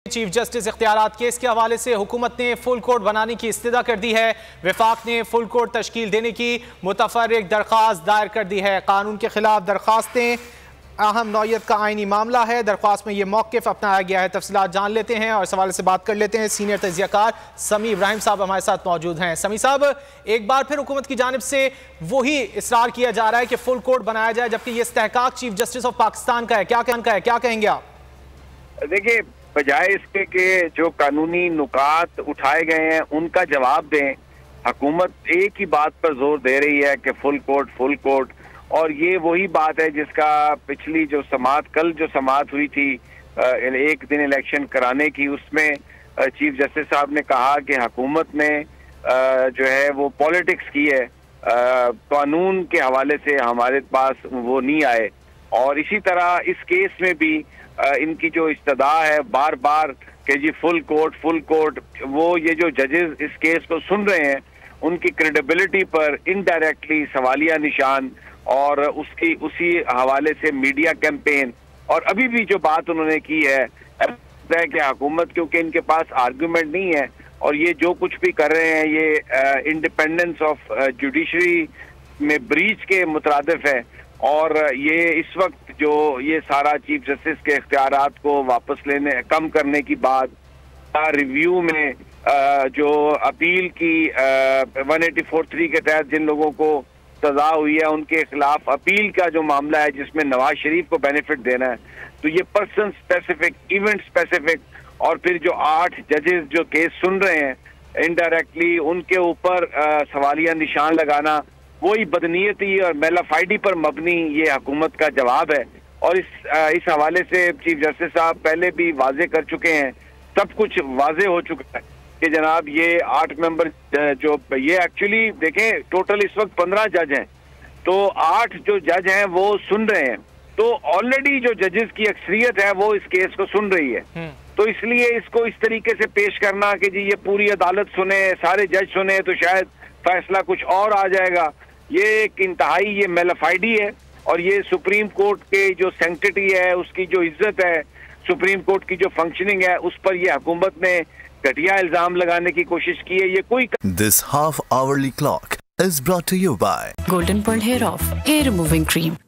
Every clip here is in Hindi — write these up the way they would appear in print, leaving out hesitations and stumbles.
चीफ जस्टिस इख्तियारात केस के हवाले से हुकूमत ने फुल कोर्ट बनाने की इस्तदा कर दी है। वफाक ने फुल कोर्ट तश्कील देने की मुतफर्रिक दरख्वास्त दायर कर दी है। कानून के खिलाफ दरख्वास्तें अहम नौयत का आईनी मामला है। दरख्वास्त में यह मौक़िफ़ अपनाया गया है। तफसीलात जान लेते हैं और सवाल से बात कर लेते हैं। सीनियर तजियाकार समी इब्राहिम साहब हमारे साथ मौजूद हैं। समी साहब, एक बार फिर हुकूमत की जानिब से वही इसरार किया जा रहा है कि फुल कोर्ट बनाया जाए, जबकि यह इस्तेहकाक चीफ जस्टिस ऑफ पाकिस्तान का है। क्या कहेंगे आप? देखिए, बजाय इसके कि जो कानूनी नुकात उठाए गए हैं उनका जवाब दें, हुकूमत एक ही बात पर जोर दे रही है कि फुल कोर्ट। और ये वही बात है जिसका पिछली जो समात, कल जो समात हुई थी एक दिन इलेक्शन कराने की, उसमें चीफ जस्टिस साहब ने कहा कि हुकूमत ने जो है वो पॉलिटिक्स की है, कानून के हवाले से हमारे पास वो नहीं आए। और इसी तरह इस केस में भी इनकी जो इस्तदा है बार बार कि जी फुल कोर्ट, वो ये जो जजेस इस केस को सुन रहे हैं उनकी क्रेडिबिलिटी पर इनडायरेक्टली सवालिया निशान, और उसी हवाले से मीडिया कैंपेन। और अभी भी जो बात उन्होंने की है कि हुकूमत, क्योंकि इनके पास आर्गूमेंट नहीं है और ये जो कुछ भी कर रहे हैं ये इंडिपेंडेंस ऑफ जुडिशरी में ब्रीच के मुतरादिफ है। और ये इस वक्त जो ये सारा चीफ जस्टिस के इख्तियारात को वापस लेने, कम करने की बात, रिव्यू में जो अपील की 184(3) के तहत जिन लोगों को सजा हुई है उनके खिलाफ अपील का जो मामला है जिसमें नवाज शरीफ को बेनिफिट देना है, तो ये पर्सन स्पेसिफिक, इवेंट स्पेसिफिक, और फिर जो 8 जजेस जो केस सुन रहे हैं इनडायरेक्टली उनके ऊपर सवालिया निशान लगाना, वही बदनीयती और मेलाफाइडी पर मबनी ये हुकूमत का जवाब है। और इस हवाले से चीफ जस्टिस साहब पहले भी वाजे कर चुके हैं, सब कुछ वाजे हो चुका है कि जनाब ये 8 मेंबर जो ये एक्चुअली देखें, टोटल इस वक्त 15 जज हैं, तो 8 जो जज हैं वो सुन रहे हैं, तो ऑलरेडी जो जजेस की अक्सरियत है वो इस केस को सुन रही है। तो इसलिए इसको इस तरीके से पेश करना कि जी ये पूरी अदालत सुने, सारे जज सुने, तो शायद फैसला कुछ और आ जाएगा, ये एक इंतहाई ये मेलाफाइडी है। और ये सुप्रीम कोर्ट के जो सैंक्टिटी है, उसकी जो इज्जत है, सुप्रीम कोर्ट की जो फंक्शनिंग है, उस पर ये हुकूमत ने घटिया इल्जाम लगाने की कोशिश की है। ये कोई This half-hourly clock is brought to you by Golden Pearl Hair Off Hair Removing Cream।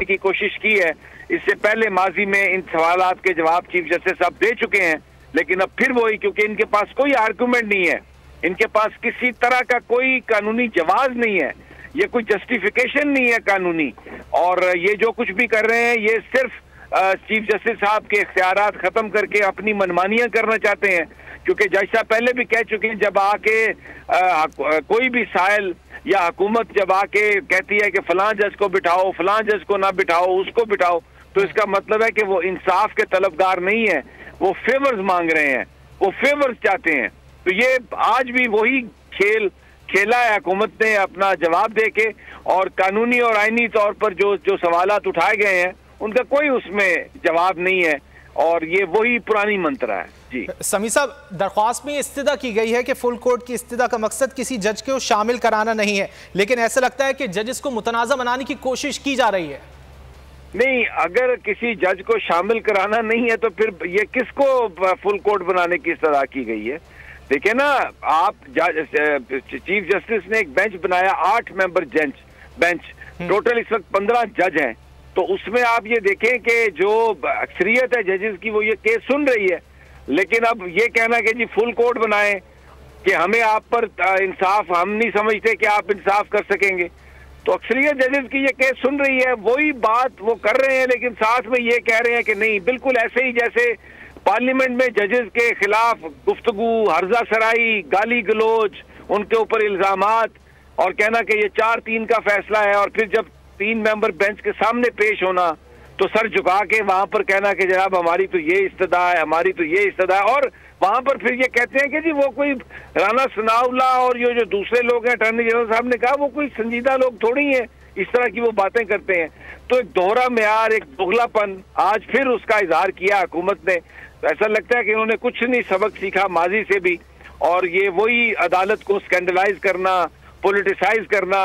की कोशिश की है। इससे पहले माजी में इन सवालात के जवाब चीफ जस्टिस साहब दे चुके हैं, लेकिन अब फिर वही, क्योंकि इनके पास कोई आर्गूमेंट नहीं है, इनके पास किसी तरह का कोई कानूनी जवाब नहीं है, ये कोई जस्टिफिकेशन नहीं है कानूनी। और ये जो कुछ भी कर रहे हैं ये सिर्फ चीफ जस्टिस साहब के इख्तियारात खत्म करके अपनी मनमानियां करना चाहते हैं। क्योंकि जज साहब पहले भी कह चुके हैं, जब आके कोई भी साइल या हुकूमत जब आके कहती है कि फलां जज को बिठाओ, फलां जज को ना बिठाओ, उसको बिठाओ, तो इसका मतलब है कि वो इंसाफ के तलबगार नहीं है, वो फेवर्स मांग रहे हैं, वो फेवर्स चाहते हैं। तो ये आज भी वही खेल खेला है हुकूमत ने अपना जवाब दे के, और कानूनी और आईनी तौर पर जो सवालात उठाए गए हैं उनका कोई उसमें जवाब नहीं है, और ये वही पुरानी मंत्रा है। जी समी साहब, दरख्वास्त में इस्तदा की गई है कि फुल कोर्ट की इस्तदा का मकसद किसी जज को शामिल कराना नहीं है, लेकिन ऐसा लगता है कि जजेस को मुतनाज़ा बनाने की कोशिश की जा रही है। नहीं, अगर किसी जज को शामिल कराना नहीं है तो फिर ये किसको फुल कोर्ट बनाने की इस्तदा की गई है? देखिए ना, आप चीफ जस्टिस ने एक बेंच बनाया, 8 मेंबर बेंच, टोटल इस वक्त 15 जज हैं, तो उसमें आप ये देखें कि जो अक्सरियत है जजेस की वो ये केस सुन रही है, लेकिन अब ये कहना कि जी फुल कोर्ट बनाएं कि हमें आप पर इंसाफ, हम नहीं समझते कि आप इंसाफ कर सकेंगे, तो अक्सरियत जजेस की ये केस सुन रही है, वही बात वो कर रहे हैं, लेकिन साथ में ये कह रहे हैं कि नहीं, बिल्कुल ऐसे ही जैसे पार्लियामेंट में जजेस के खिलाफ गुफ्तगू, हर्जा सराई, गाली गलोच, उनके ऊपर इल्जामात, और कहना कि ये 4-3 का फैसला है, और फिर जब 3 मेंबर बेंच के सामने पेश होना तो सर झुका के वहां पर कहना कि जनाब हमारी तो ये इस्तदा है, हमारी तो ये इस्तदा है, और वहां पर फिर ये कहते हैं कि जी वो कोई राना सनाउल्लाह और ये जो दूसरे लोग हैं, अटॉर्नी जनरल साहब ने कहा, वो कोई संजीदा लोग थोड़ी हैं, इस तरह की वो बातें करते हैं। तो एक दोहरा मेयार, एक दोगलापन आज फिर उसका इजहार किया हुकूमत ने। ऐसा लगता है कि उन्होंने कुछ नहीं सबक सीखा माजी से भी, और ये वही अदालत को स्कैंडलाइज करना, पोलिटिसाइज करना,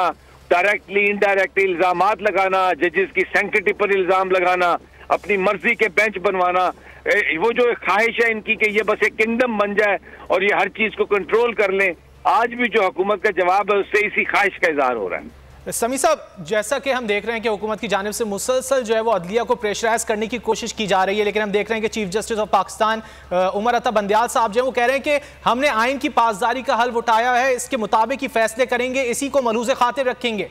डायरेक्टली इनडायरेक्टली इल्जामात लगाना, जजेस की सैंक्टिटी पर इल्जाम लगाना, अपनी मर्जी के बेंच बनवाना, वो जो ख्वाहिश है इनकी कि ये बस एक किंगडम बन जाए और ये हर चीज को कंट्रोल कर लें, आज भी जो हुकूमत का जवाब है उससे इसी ख्वाहिश का इजहार हो रहा है। समी साहब, जैसा कि हम देख रहे हैं कि हुकूमत की जानिब से मुसलसल जो है वो अदलिया को प्रेशराइज करने की कोशिश की जा रही है, लेकिन हम देख रहे हैं कि chief justice of Pakistan Umar Ata Bandial साहब जो है वो कह रहे हैं कि हमने आइन की पासदारी का हल उठाया है, इसके मुताबिक ही फैसले करेंगे, इसी को मलूज़ खातिर रखेंगे।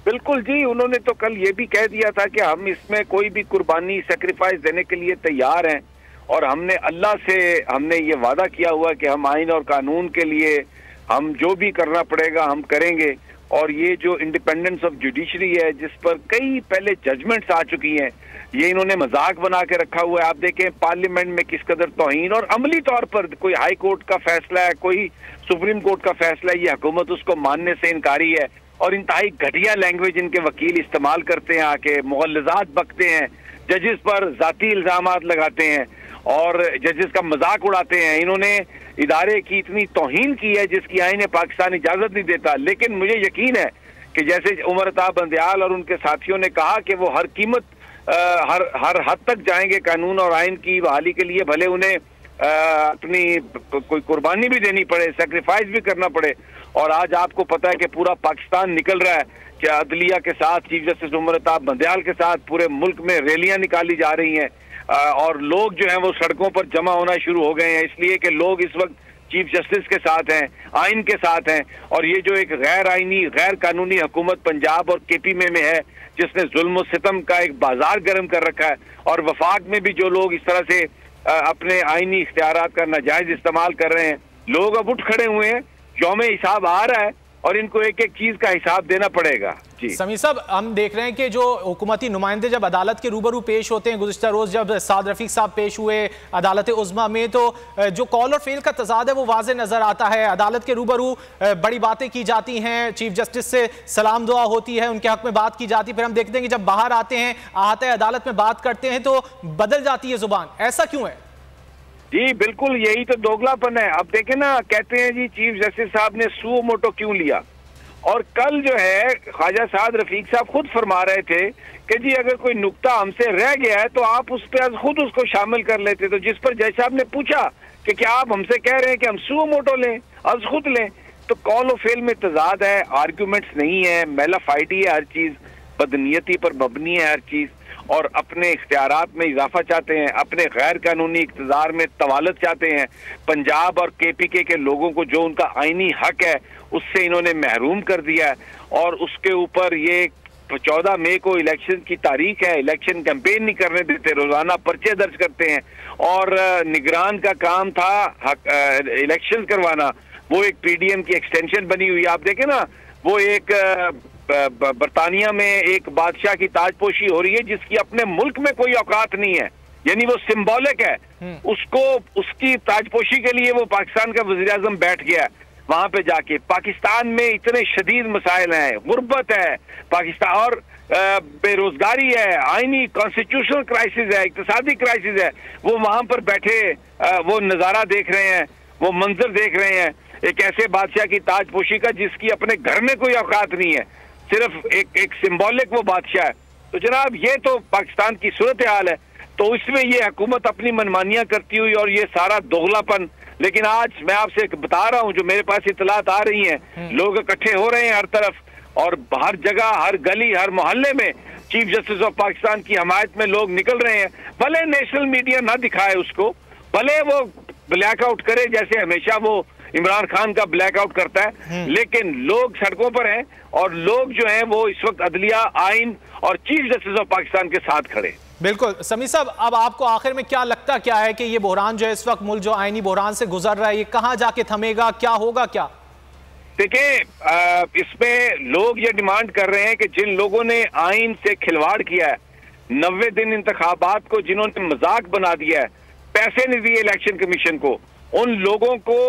बिल्कुल जी, उन्होंने तो कल ये भी कह दिया था कि हम इसमें कोई भी कुर्बानी सेक्रीफाइस देने के लिए तैयार हैं और हमने अल्लाह से हमने ये वादा किया हुआ कि हम आइन और कानून के लिए हम जो भी करना पड़ेगा हम करेंगे। और ये जो इंडिपेंडेंस ऑफ जुडिशरी है जिस पर कई पहले जजमेंट्स आ चुकी हैं, ये इन्होंने मजाक बना के रखा हुआ है। आप देखें पार्लियामेंट में किस कदर तौहीन, और अमली तौर पर कोई हाई कोर्ट का फैसला है, कोई सुप्रीम कोर्ट का फैसला है, ये हुकूमत उसको मानने से इनकारी है और इंतहाई घटिया लैंग्वेज इनके वकील इस्तेमाल करते हैं, आके मुगल्लजात बकते हैं, जजेस पर जाती इल्जामात लगाते हैं और जजेस का मजाक उड़ाते हैं। इन्होंने इदारे की इतनी तौहीन की है जिसकी आईन पाकिस्तान इजाजत नहीं देता। लेकिन मुझे यकीन है कि जैसे उमर अता बंदियाल और उनके साथियों ने कहा कि वो हर कीमत हर हद तक जाएंगे कानून और आइन की बहाली के लिए, भले उन्हें अपनी कोई कुर्बानी भी देनी पड़े, सेक्रीफाइस भी करना पड़े। और आज आपको पता है कि पूरा पाकिस्तान निकल रहा है कि अदलिया के साथ, चीफ जस्टिस उमर अता बंदियाल के साथ पूरे मुल्क में रैलियां निकाली जा रही हैं और लोग जो हैं वो सड़कों पर जमा होना शुरू हो गए हैं, इसलिए कि लोग इस वक्त चीफ जस्टिस के साथ हैं, आइन के साथ हैं। और ये जो एक गैर आइनी गैर कानूनी हुकूमत पंजाब और केपी में है जिसने जुल्म और सितम का एक बाजार गर्म कर रखा है, और वफाक में भी जो लोग इस तरह से अपने आइनी इख्तियारात का नाजायज इस्तेमाल कर रहे हैं, लोग अब उठ खड़े हुए हैं, यौमे हिसाब आ रहा है और इनको एक एक चीज का हिसाब देना पड़ेगा। जी समी साहब, हम देख रहे हैं कि जो हुकूमती नुमाइंदे जब अदालत के रूबरू पेश होते हैं, गुज़िश्ता रोज जब साद रफीक साहब पेश हुए अदालत उज़्मा में, तो जो कॉल और फेल का तजाद है वो वाज़े नजर आता है। अदालत के रूबरू बड़ी बातें की जाती हैं, चीफ जस्टिस से सलाम दुआ होती है, उनके हक में बात की जाती है, फिर हम देखते हैं कि जब बाहर आते हैं, आहते अदालत में बात करते हैं तो बदल जाती है जुबान। ऐसा क्यों है? जी बिल्कुल, यही तो दोगलापन है। अब देखें ना, कहते हैं जी चीफ जस्टिस साहब ने सुओ मोटो क्यों लिया, और कल जो है ख्वाजा साद रफीक साहब खुद फरमा रहे थे कि जी अगर कोई नुक्ता हमसे रह गया है तो आप उस पर खुद उसको शामिल कर लेते। तो जिस पर जज साहब ने पूछा कि क्या आप हमसे कह रहे हैं कि हम सुओ मोटो लें, अब खुद लें, तो कॉल और फेल में तजाद है, आर्ग्यूमेंट्स नहीं है, मेलाफाइटी है हर चीज, बदनीयती पर मबनी है हर चीज, और अपने इख्तियारात में इजाफा चाहते हैं, अपने गैर कानूनी इक़्तिदार में तवालत चाहते हैं। पंजाब और केपीके के लोगों को जो उनका आइनी हक है उससे इन्होंने महरूम कर दिया है, और उसके ऊपर ये 14 मई को इलेक्शन की तारीख है, इलेक्शन कैंपेन नहीं करने देते, रोजाना पर्चे दर्ज करते हैं, और निगरान का काम था इलेक्शन करवाना, वो एक पीडीएम की एक्सटेंशन बनी हुई। आप देखें ना, वो एक बरतानिया में एक बादशाह की ताजपोशी हो रही है जिसकी अपने मुल्क में कोई औकात नहीं है, यानी वो सिंबॉलिक है, उसको उसकी ताजपोशी के लिए वो पाकिस्तान का वज़ीर आज़म बैठ गया वहां पे जाके। पाकिस्तान में इतने शदीद मसाइल हैं, गुर्बत है पाकिस्तान, और बेरोजगारी है, आईनी कॉन्स्टिट्यूशनल क्राइसिस है, इक्तिसादी क्राइसिस है, वो वहां पर बैठे वो नजारा देख रहे हैं, वो मंजर देख रहे हैं एक ऐसे बादशाह की ताजपोशी का जिसकी अपने घर में कोई औकात नहीं है, सिर्फ एक सिंबॉलिक वो बादशाह है। तो जनाब ये तो पाकिस्तान की सूरत हाल है, तो इसमें ये हुकूमत अपनी मनमानियां करती हुई और ये सारा दोगलापन। लेकिन आज मैं आपसे बता रहा हूं, जो मेरे पास इतलात आ रही हैं, लोग इकट्ठे हो रहे हैं हर तरफ, और हर जगह, हर गली, हर मोहल्ले में चीफ जस्टिस ऑफ पाकिस्तान की हमायत में लोग निकल रहे हैं। भले नेशनल मीडिया ना दिखाए उसको, भले वो ब्लैकआउट करे जैसे हमेशा वो इमरान खान का ब्लैकआउट करता है, लेकिन लोग सड़कों पर हैं और लोग जो हैं वो इस वक्त अदलिया, आइन और चीफ जस्टिस ऑफ पाकिस्तान के साथ खड़े। बिल्कुल समी साहब, अब आपको आखिर में क्या लगता क्या है कि ये बहरान जो है इस वक्त मुल्क जो आईनी बहरान से गुजर रहा है, ये कहां जाके थमेगा, क्या होगा? क्या देखिए, इसमें लोग ये डिमांड कर रहे हैं कि जिन लोगों ने आइन से खिलवाड़ किया है, 90 दिन इंतखाबात को जिन्होंने मजाक बना दिया है, पैसे नहीं दिए इलेक्शन कमीशन को, उन लोगों को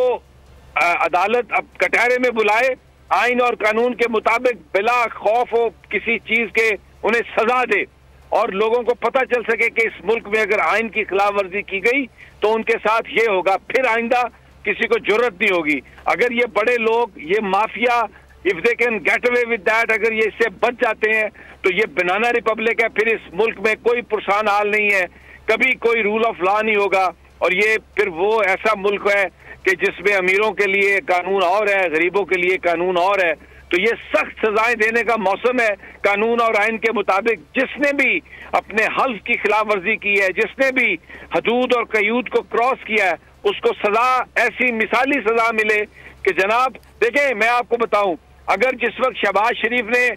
अदालत अब कटहरे में बुलाए, आइन और कानून के मुताबिक बिला खौफ हो किसी चीज के उन्हें सजा दे, और लोगों को पता चल सके कि इस मुल्क में अगर आइन की खिलाफ वर्जी की गई तो उनके साथ ये होगा, फिर आइंदा किसी को जरूरत नहीं होगी। अगर ये बड़े लोग, ये mafia, if they can get away with that, अगर ये इससे बच जाते हैं तो ये बनाना रिपब्लिक है, फिर इस मुल्क में कोई पुरसान हाल नहीं है, कभी कोई रूल ऑफ लॉ नहीं होगा, और ये फिर वो ऐसा मुल्क है कि जिसमें अमीरों के लिए कानून और है, गरीबों के लिए कानून और है। तो ये सख्त सजाएं देने का मौसम है कानून और आइन के मुताबिक। जिसने भी अपने हल्फ की खिलाफ वर्जी की है, जिसने भी हदूद और कयूद को क्रॉस किया है, उसको सजा, ऐसी मिसाली सजा मिले कि जनाब देखें, मैं आपको बताऊं, अगर जिस वक्त शहबाज शरीफ ने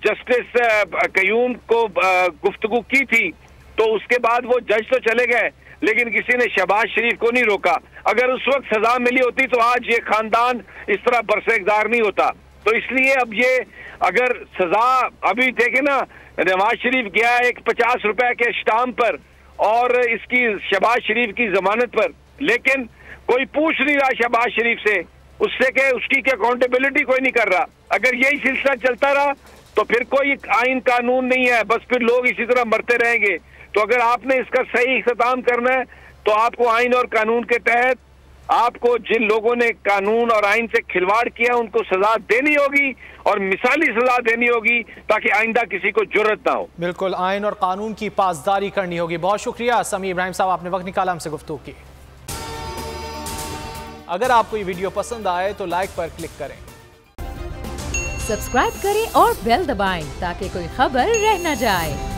जस्टिस कयूम को गुफ्तगू की थी तो उसके बाद वो जज तो चले गए, लेकिन किसी ने शहबाज शरीफ को नहीं रोका। अगर उस वक्त सजा मिली होती तो आज ये खानदान इस तरह बरसेगदार नहीं होता। तो इसलिए अब ये अगर सजा, अभी देखे ना, नवाज शरीफ गया एक 50 रुपए के स्टाम्प पर और इसकी शहबाज शरीफ की जमानत पर, लेकिन कोई पूछ नहीं रहा शहबाज शरीफ से, उससे के उसकी अकाउंटेबिलिटी कोई नहीं कर रहा। अगर यही सिलसिला चलता रहा तो फिर कोई आइन कानून नहीं है, बस फिर लोग इसी तरह मरते रहेंगे। तो अगर आपने इसका सही इख्तिताम करना है तो आपको आइन और कानून के तहत आपको जिन लोगों ने कानून और आइन से खिलवाड़ किया उनको सजा देनी होगी और मिसाली सजा देनी होगी ताकि आइंदा किसी को जुर्रत ना हो। बिल्कुल, आइन और कानून की पासदारी करनी होगी। बहुत शुक्रिया समी इब्राहिम साहब, आपने वक्त निकाला हमसे गुफ्तगू की। अगर आपको ये वीडियो पसंद आए तो लाइक पर क्लिक करें, सब्सक्राइब करें और बेल दबाएं ताकि कोई खबर रह न जाए।